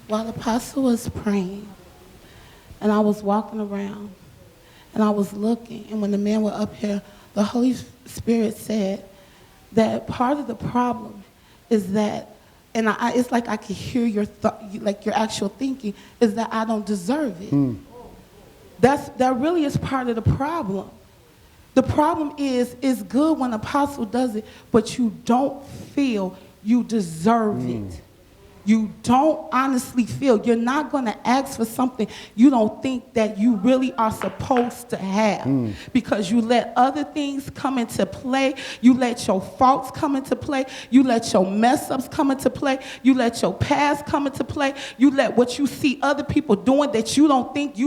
While Apostle was praying, and I was walking around, and I was looking, and when the men were up here, the Holy Spirit said that part of the problem is that, and it's like I could hear your actual thinking, is that I don't deserve it. That really is part of the problem. The problem is, it's good when Apostle does it, but you don't feel you deserve it. You don't honestly feel. You're not going to ask for something you don't think that you really are supposed to have because you let other things come into play. You let your faults come into play. You let your mess ups come into play. You let your past come into play. You let what you see other people doing that you don't think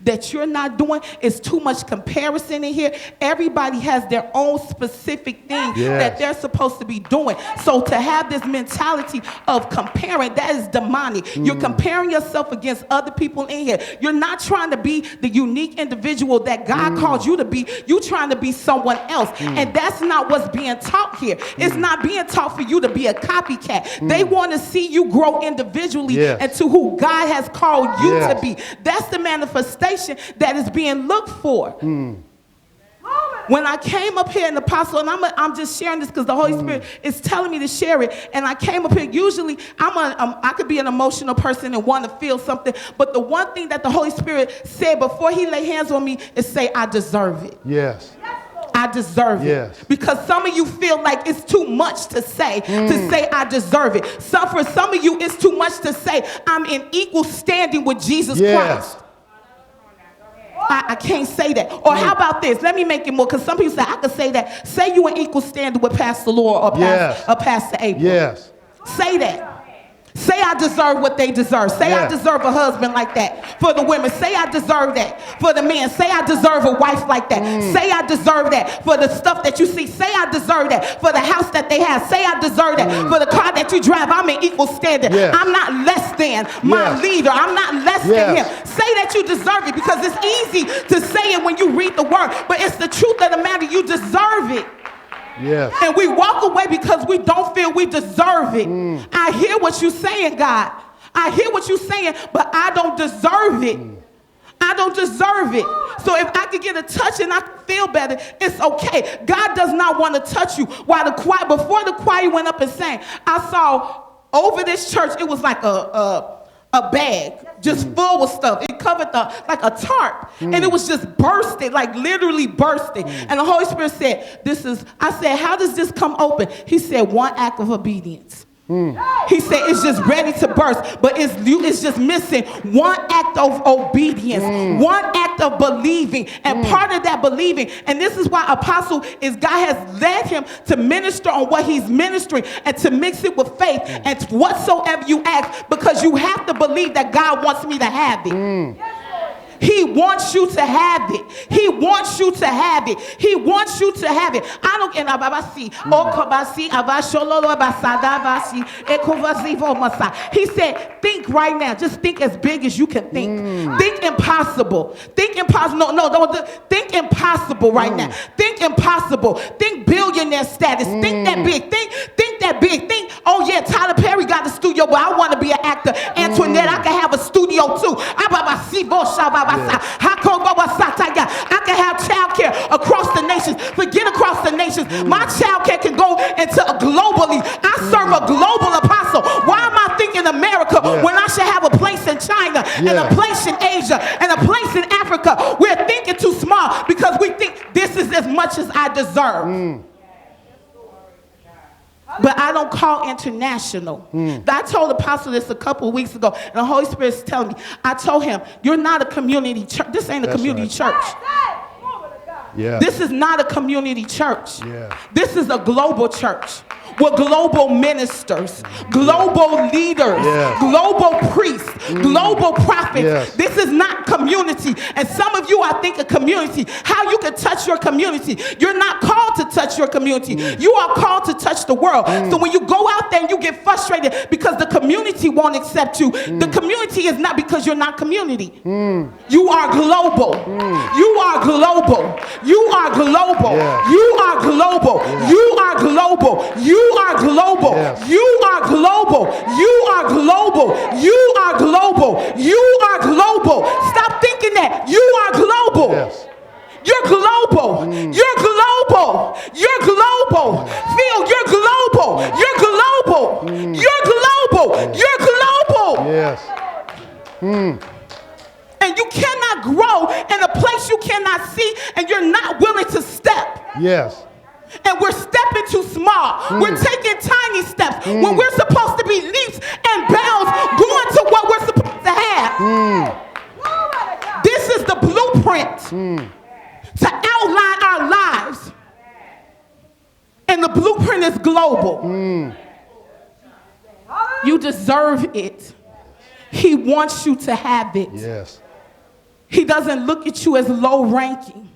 that you're not doing. Is too much comparison in here. Everybody has their own specific thing that they're supposed to be doing. So to have this mentality of comparing, that is demonic. You're comparing yourself against other people in here. You're not trying to be the unique individual that God called you to be. You're trying to be someone else. And that's not what's being taught here. It's not being taught for you to be a copycat. They want to see you grow individually into who God has called you to be. That's the manifestation that is being looked for. When I came up here, and Apostle, and I'm just sharing this because the Holy Spirit is telling me to share it. And I came up here. Usually, I could be an emotional person and want to feel something. But the one thing that the Holy Spirit said before He laid hands on me is say, "I deserve it." Yes. I deserve it. Because some of you feel like it's too much to say I deserve it. For some of you, it's too much to say I'm in equal standing with Jesus Christ. I can't say that. Or how about this? Let me make it more, because some people say, I could say that. Say you in equal standing with Pastor Laura or Pastor April. Yes. Say that. Say I deserve what they deserve. Say I deserve a husband like that for the women. Say I deserve that for the men. Say I deserve a wife like that. Say I deserve that for the stuff that you see. Say I deserve that for the house that they have. Say I deserve that for the car that you drive. I'm in equal standing. I'm not less than my leader. I'm not less than him. Say that you deserve it, because it's easy to say it when you read the word, but it's the truth of the matter. You deserve it. Yes. And we walk away because we don't feel we deserve it. I hear what you're saying, God. I hear what you're saying, but I don't deserve it. I don't deserve it. So if I could get a touch and I feel better, it's okay. God does not want to touch you. While before the choir went up and sang, I saw over this church, it was like a bag just full of stuff. It covered like a tarp, and it was just bursting, like literally bursting. And the Holy Spirit said, I said, how does this come open? He said, one act of obedience. He said it's just ready to burst, but it's just missing one act of obedience, one act of believing, and part of that believing, and this is why Apostle God has led him to minister on what he's ministering and to mix it with faith and whatsoever you ask, because you have to believe that God wants me to have it. He wants you to have it. He wants you to have it. He wants you to have it. I don't get He said, think right now. Just think as big as you can think. Think impossible. Think impossible. No, don't think impossible right now. Think impossible. Think billionaire status. Think that big. Think that big. Think, oh yeah, Tyler Perry got a studio, but I want to be an actor. Antoinette, I can have a studio too. I can have child care across the nations. Forget across the nations. My child care can go into a globally. I serve a global apostle. Why am I thinking America when I should have a place in China and a place in Asia and a place in Africa? We're thinking too small because we think this is as much as I deserve. But I don't call international. I told Apostle this a couple of weeks ago, and the Holy Spirit's telling me, I told him, you're not a community church. This ain't a community church. This is not a community church. This is a global church. We're global ministers, global leaders, global priests, global prophets. This is not community. And some of you are thinking community, how you can touch your community. You're not called to touch your community. You are called to touch the world. So when you go out there and you get frustrated because the community won't accept you, the community is not because you're not community. You are global. You are global. You are global. You are global. You are global. You You are global. Yes. You are global. You are global. You are global. You are global. Stop thinking that. You are global. Yes. You're global. You're global. You're global. Phil, you're global. You're global. You're global. You're global. Yes. And you cannot grow in a place you cannot see, and you're not willing to step. Yes. And we're stepping too small. We're taking tiny steps when we're supposed to be leaps and bounds going to what we're supposed to have. This is the blueprint to outline our lives. And the blueprint is global. You deserve it. He wants you to have it. Yes. He doesn't look at you as low ranking.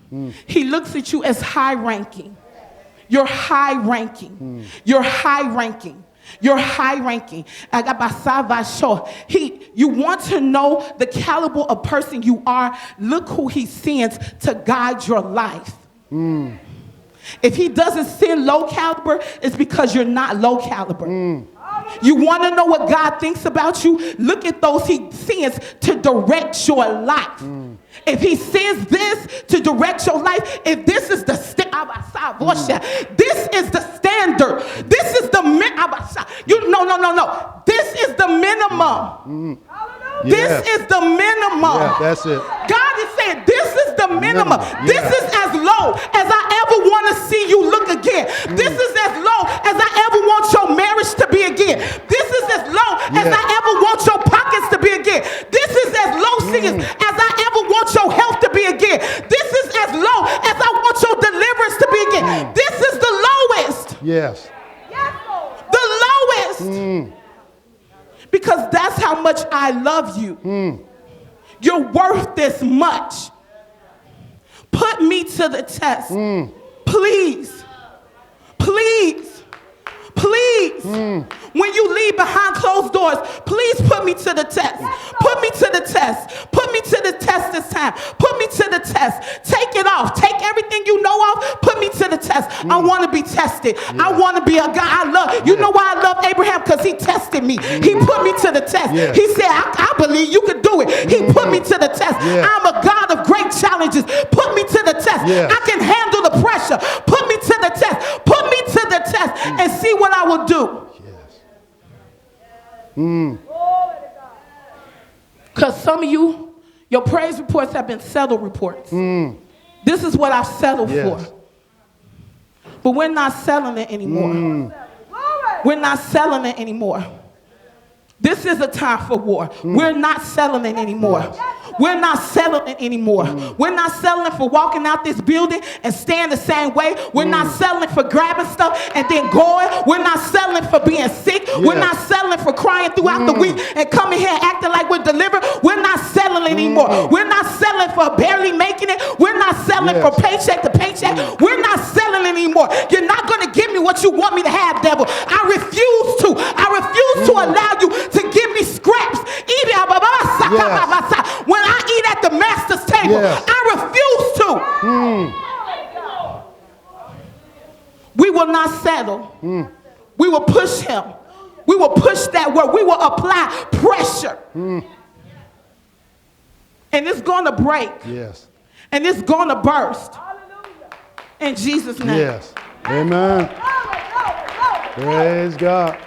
He looks at you as high ranking. You're high ranking. You're high ranking. You're high ranking. You want to know the caliber of person you are. Look who he sends to guide your life. If he doesn't send low caliber, it's because you're not low caliber. You want to know what God thinks about you? Look at those he sends to direct your life. If he sends this to direct your life, if this is the this is the standard. This is the no. This is the minimum. This is the minimum. Yeah, that's it. God is saying this is the minimum. This is as low as I ever want to see you look again. This is as low as I ever want your marriage to be again. This is as low as I ever want your pockets to be again. This is as low as I ever want your health to be again. This is as low as I want your deliverance to be again. This is the lowest. Yes. The lowest. Because that's how much I love you. You're worth this much. Put me to the test. Please. Please. Please. When you leave behind closed doors, please put me to the test. Put me to the test. Put me to the test this time. Put me to the test. Take it off. Take everything you know off. Put me to the test. I want to be tested. I want to be a guy I love. You know why I love Abraham? Because he tested me. He put me to the test. He said, I believe you could do it. He put me to the test. I'm a God of great challenges. Put me to the test. I can handle the pressure. Put me to the test. Put me to the test and see what I will do. Because some of you, your praise reports have been settled reports. This is what I've settled for. But we're not selling it anymore. We're not selling it anymore. This is a time for war. We're not selling it anymore. We're not selling it anymore. We're not selling for walking out this building and staying the same way. We're not selling for grabbing stuff and then going. We're not selling for being sick. We're not selling for crying throughout the week and coming here acting like we're delivered. We're not selling anymore. We're not selling for barely making it. We're not selling for paycheck to paycheck. We're not selling anymore. You're not going to give me what you want me to have, devil. I refuse to. I refuse to allow you to give me scraps. When I eat at the master's table, I refuse to. We will not settle. We will push him. We will push that word. We will apply pressure. And it's going to break. And it's going to burst. In Jesus' name. Amen. Praise God.